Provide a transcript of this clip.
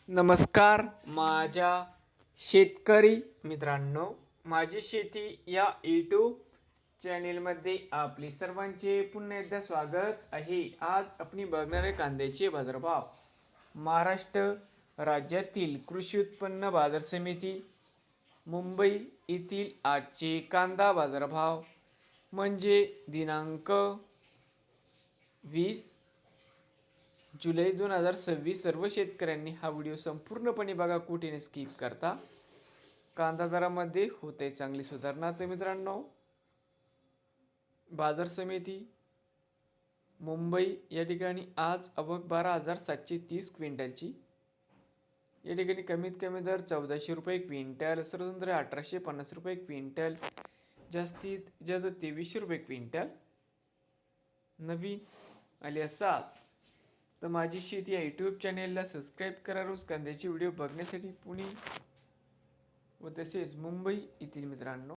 नमस्कार माझ्या शेतकरी मित्रांनो, माझी शेती या यूट्यूब चॅनेलमध्ये आपले सर्वांचे पुन्हा एकदा स्वागत आहे. आज आपण बघणार आहे कांद्याचे बाजारभाव. महाराष्ट्र राज्यातील कृषी उत्पन्न बाजार समिती मुंबई येथील आजचे कांदा बाजारभाव म्हणजे दिनांक 20 जुलै 2026. सर्व शेतकऱ्यांनी हा व्हिडिओ संपूर्णपणे बघा, कुठेने स्किप करता. कांदा दरामध्ये होते चांगली सुधारणा. तर मित्रांनो, बाजार समिती मुंबई या ठिकाणी आज आवक 12,730 क्विंटलची. या ठिकाणी कमीत कमी दर 1400 रुपये क्विंटल, सर्वसाधारण 1850 रुपये क्विंटल, जास्तीत जास्त 2300 रुपये क्विंटल. नवीन आले असाल तर माझी शेती या यूट्यूब चॅनेलला सबस्क्राईब करा रोज कांद्याचे व्हिडिओ बघण्यासाठी. पुणे व तसेच मुंबई येथील मित्रांनो.